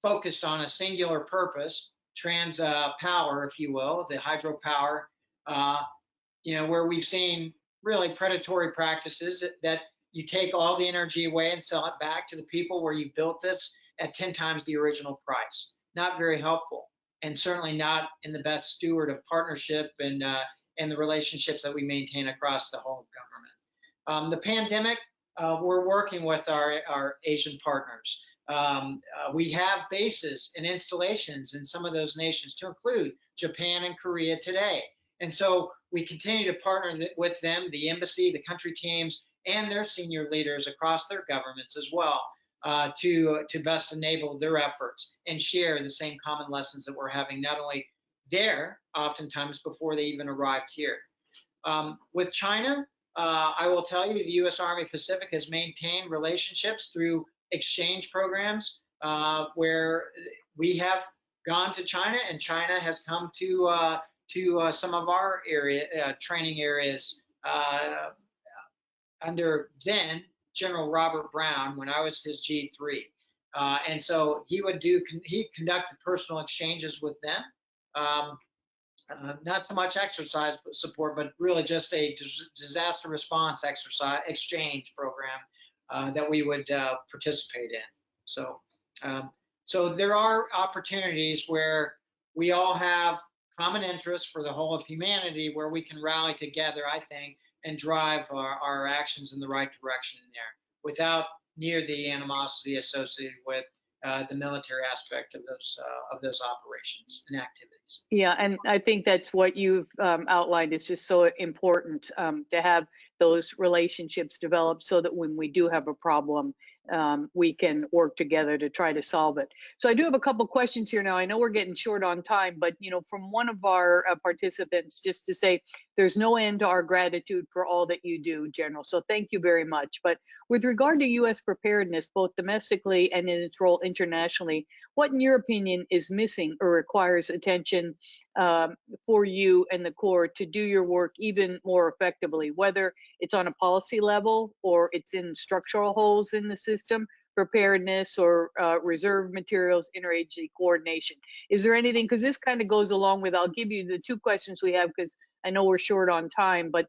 focused on a singular purpose, power, if you will, the hydropower, where we've seen really predatory practices that you take all the energy away and sell it back to the people where you built this at 10 times the original price. Not very helpful, and certainly not in the best steward of partnership and the relationships that we maintain across the whole of government. The pandemic, we're working with our Asian partners. We have bases and installations in some of those nations, to include Japan and Korea today. And so we continue to partner with them, the embassy, the country teams, and their senior leaders across their governments as well, to best enable their efforts and share the same common lessons that we're having, not only there, oftentimes before they even arrived here. With China, I will tell you, the U.S. Army Pacific has maintained relationships through exchange programs, where we have gone to China and China has come to some of our training areas under then General Robert Brown when I was his G3. And so he conducted personal exchanges with them. Not so much exercise support, but really just a disaster response exchange program that we would participate in. So there are opportunities where we all have common interests for the whole of humanity, where we can rally together, I think, and drive our actions in the right direction in there without near the animosity associated with the military aspect of those operations and activities. Yeah, and I think that's what you've outlined is just so important, to have those relationships develop so that when we do have a problem, we can work together to try to solve it. So I do have a couple questions here now. I know we're getting short on time, but from one of our participants, just to say there's no end to our gratitude for all that you do, General. So thank you very much. But with regard to U.S. preparedness, both domestically and in its role internationally, what, in your opinion, is missing or requires attention for you and the Corps to do your work even more effectively, whether it's on a policy level or it's in structural holes in the system, preparedness, or reserve materials, interagency coordination? Is there anything, because this kind of goes along with, I'll give you the 2 questions we have because I know we're short on time, but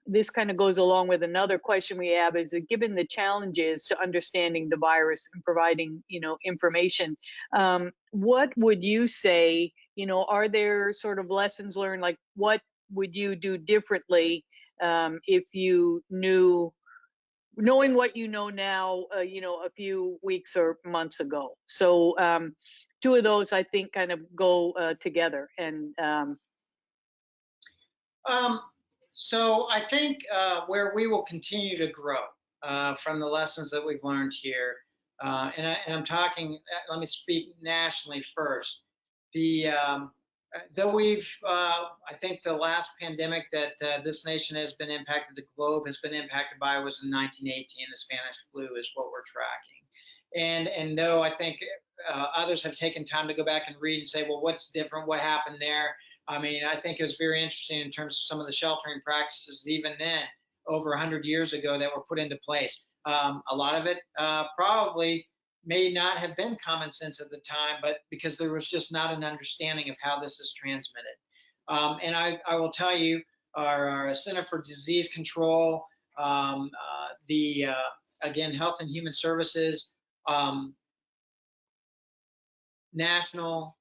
this kind of goes along with another question we have, is that given the challenges to understanding the virus and providing, information, what would you say, are there sort of lessons learned, like what would you do differently if you knowing what you know now, a few weeks or months ago? So 2 of those, I think, kind of go together. And so I think where we will continue to grow from the lessons that we've learned here. And I'm talking, let me speak nationally first. Though I think the last pandemic that this nation has been impacted, the globe has been impacted by, was in 1918. The Spanish flu is what we're tracking. And though I think others have taken time to go back and read and say, well, what's different? What happened there? I mean, I think it was very interesting in terms of some of the sheltering practices, even then, over 100 years ago, that were put into place. A lot of it probably may not have been common sense at the time, but because there was just not an understanding of how this is transmitted. And I will tell you, our Center for Disease Control, again, Health and Human Services, national,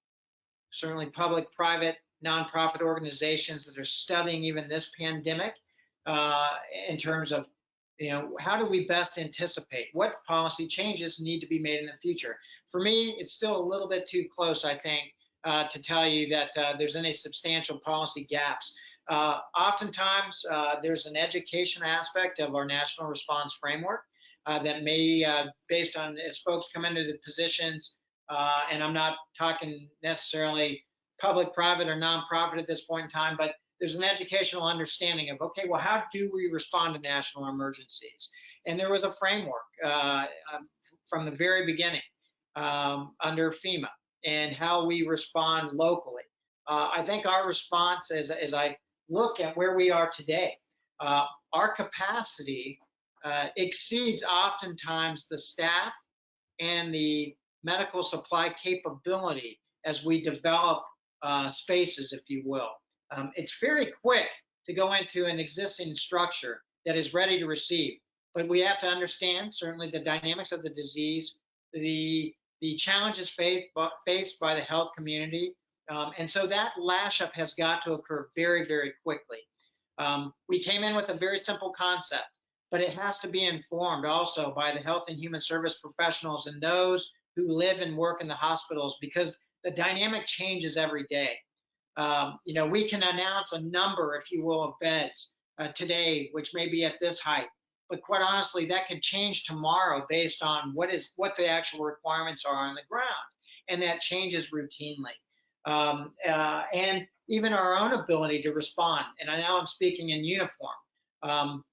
certainly public, private, nonprofit organizations that are studying even this pandemic in terms of, how do we best anticipate what policy changes need to be made in the future? For me, it's still a little bit too close, I think, to tell you that there's any substantial policy gaps. Oftentimes, there's an education aspect of our national response framework that may, based on as folks come into the positions, and I'm not talking necessarily public, private, or nonprofit at this point in time, but there's an educational understanding of, okay, well, how do we respond to national emergencies? And there was a framework from the very beginning under FEMA and how we respond locally. I think our response, as I look at where we are today, our capacity exceeds oftentimes the staff and the medical supply capability as we develop spaces, if you will. It's very quick to go into an existing structure that is ready to receive, but we have to understand certainly the dynamics of the disease, the challenges faced by the health community, and so that lash up has got to occur very, very quickly. We came in with a very simple concept, but it has to be informed also by the health and human service professionals and those who live and work in the hospitals, because the dynamic changes every day. We can announce a number, if you will, of beds today, which may be at this height, but quite honestly, that could change tomorrow based on what the actual requirements are on the ground, and that changes routinely. And even our own ability to respond, and I know I'm speaking in uniform.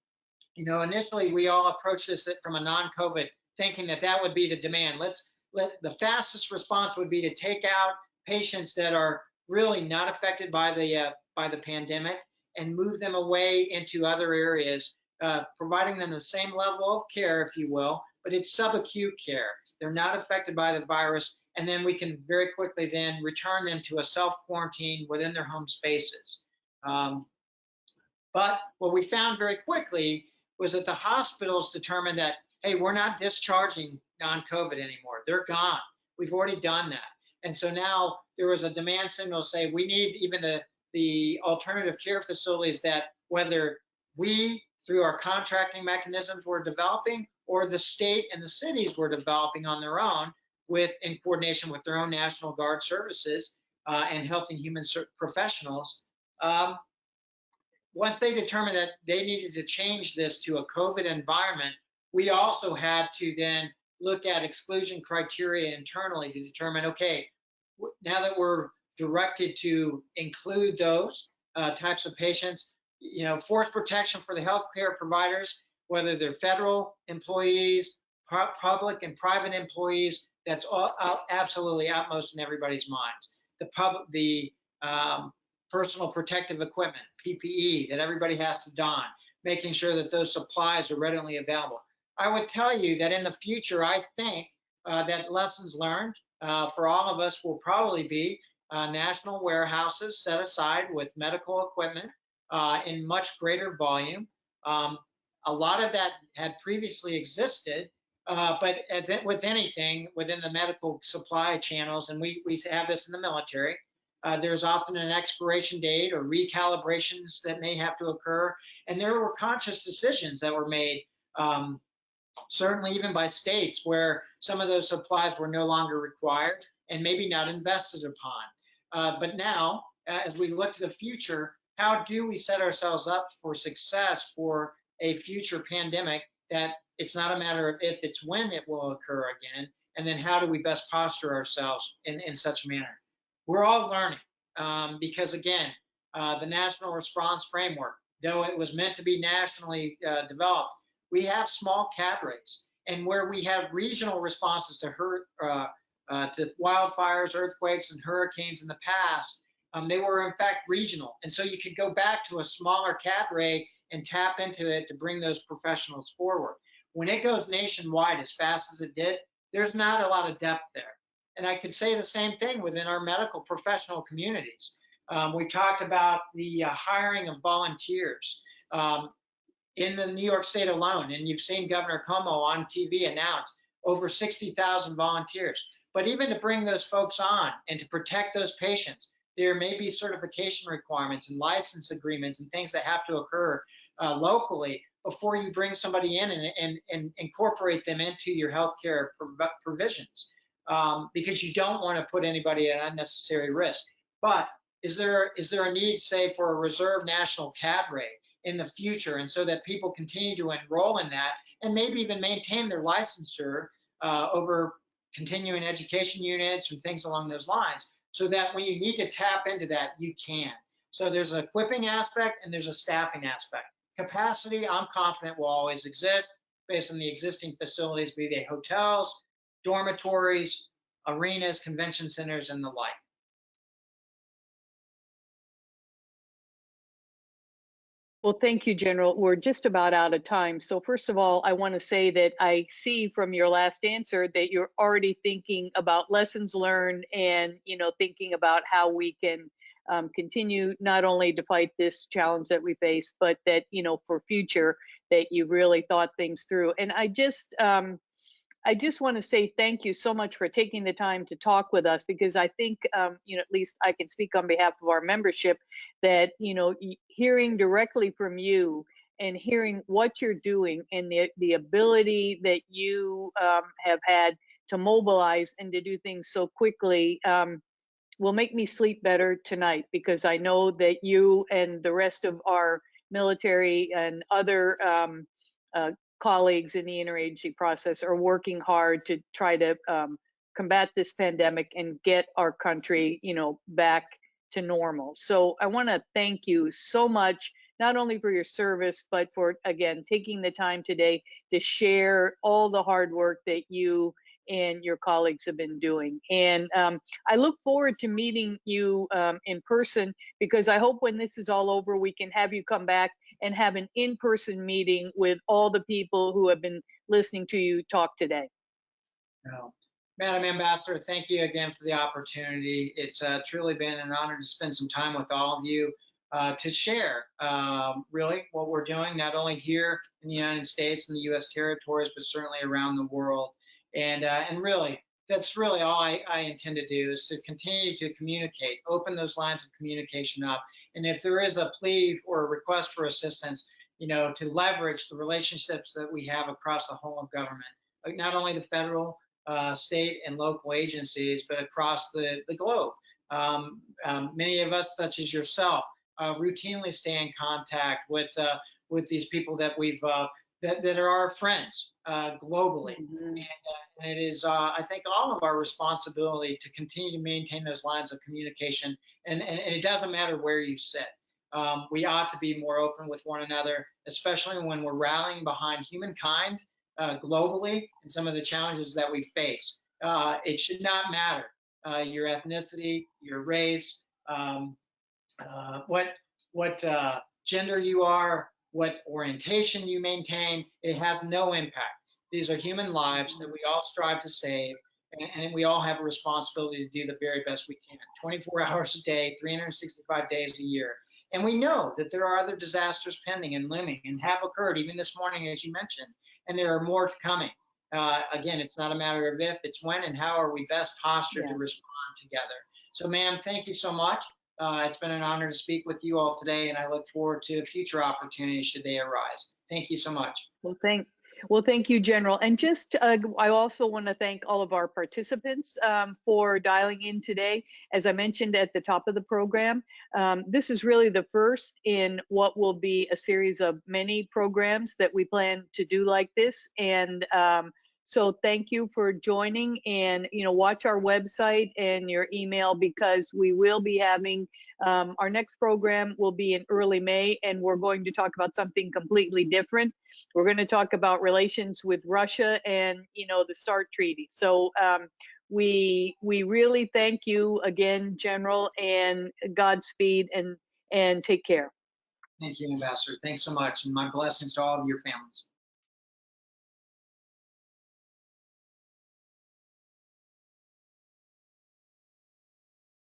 Initially we all approached this from a non-COVID, thinking that would be the demand. The fastest response would be to take out patients that are really not affected by the pandemic and move them away into other areas, providing them the same level of care, if you will, but it's subacute care. They're not affected by the virus, and then we can very quickly then return them to a self-quarantine within their home spaces. But what we found very quickly was that the hospitals determined that, hey, we're not discharging non-COVID anymore. They're gone. We've already done that. And so now there was a demand signal to say we need even the alternative care facilities that, whether we, through our contracting mechanisms, were developing, or the state and the cities were developing on their own in coordination with their own National Guard services and health and human professionals. Once they determined that they needed to change this to a COVID environment, we also had to then look at exclusion criteria internally to determine, okay, now that we're directed to include those types of patients, force protection for the healthcare providers, whether they're federal employees, public and private employees, that's all absolutely utmost in everybody's minds. The personal protective equipment, PPE, that everybody has to don, making sure that those supplies are readily available. I would tell you that in the future, I think that lessons learned for all of us will probably be national warehouses set aside with medical equipment in much greater volume. A lot of that had previously existed, but as with anything within the medical supply channels, and we have this in the military, there's often an expiration date or recalibrations that may have to occur. And there were conscious decisions that were made, certainly even by states, where some of those supplies were no longer required and maybe not invested upon. But now, as we look to the future, how do we set ourselves up for success for a future pandemic that it's not a matter of if, it's when it will occur again. And then how do we best posture ourselves in such a manner? We're all learning because, again, the National Response Framework, though it was meant to be nationally developed, we have small cadres. And where we have regional responses to wildfires, earthquakes, and hurricanes in the past, they were in fact regional. And so you could go back to a smaller cadre and tap into it to bring those professionals forward. When it goes nationwide as fast as it did, there's not a lot of depth there. And I could say the same thing within our medical professional communities. We talked about the hiring of volunteers in the New York State alone, and you've seen Governor Cuomo on TV announce over 60,000 volunteers. But even to bring those folks on and to protect those patients, there may be certification requirements and license agreements and things that have to occur locally before you bring somebody in and incorporate them into your healthcare provisions, because you don't want to put anybody at unnecessary risk. But is there a need, say, for a reserve national cadre in the future, and so that people continue to enroll in that and maybe even maintain their licensure over continuing education units and things along those lines, so that when you need to tap into that, you can. So there's an equipping aspect and there's a staffing aspect. Capacity, I'm confident, will always exist based on the existing facilities, be they hotels, dormitories, arenas, convention centers, and the like. Well, thank you, General. We're just about out of time. So first of all, I want to say that I see from your last answer that you're already thinking about lessons learned and, thinking about how we can continue not only to fight this challenge that we face, but that, for future, that you've really thought things through. And I just want to say thank you so much for taking the time to talk with us, because I think, at least I can speak on behalf of our membership, that, hearing directly from you and hearing what you're doing and the ability that you have had to mobilize and to do things so quickly will make me sleep better tonight, because I know that you and the rest of our military and other colleagues in the interagency process are working hard to try to combat this pandemic and get our country, back to normal. So I want to thank you so much, not only for your service, but for, again, taking the time today to share all the hard work that you and your colleagues have been doing. And I look forward to meeting you in person, because I hope when this is all over, we can have you come back and have an in-person meeting with all the people who have been listening to you talk today. No. Madam Ambassador, thank you again for the opportunity. It's truly been an honor to spend some time with all of you to share really what we're doing, not only here in the United States and the U.S. territories, but certainly around the world. And really, that's really all I intend to do, is to continue to communicate, open those lines of communication up. And if there is a plea or a request for assistance, to leverage the relationships that we have across the whole of government, not only the federal, state, and local agencies, but across the globe. Many of us, such as yourself, routinely stay in contact with these people that we've that are our friends globally. Mm-hmm. And it is, I think, all of our responsibility to continue to maintain those lines of communication. And it doesn't matter where you sit. We ought to be more open with one another, especially when we're rallying behind humankind globally and some of the challenges that we face. It should not matter your ethnicity, your race, what gender you are, what orientation you maintain. It has no impact. These are human lives that we all strive to save, and we all have a responsibility to do the very best we can, 24 hours a day, 365 days a year. And we know that there are other disasters pending and looming and have occurred even this morning, as you mentioned, and there are more coming. Again, it's not a matter of if, it's when, and how are we best postured to respond together. So, ma'am, thank you so much. It's been an honor to speak with you all today, and I look forward to future opportunities should they arise. Thank you so much. Well, Well, thank you, General. And just, I also want to thank all of our participants for dialing in today. As I mentioned at the top of the program, this is really the first in what will be a series of many programs that we plan to do like this. And so thank you for joining, and watch our website and your email, because we will be having our next program will be in early May, and we're going to talk about something completely different. We're going to talk about relations with Russia and the START treaty. So we really thank you again, General, and Godspeed, and take care. Thank you, Ambassador. Thanks so much, and my blessings to all of your families.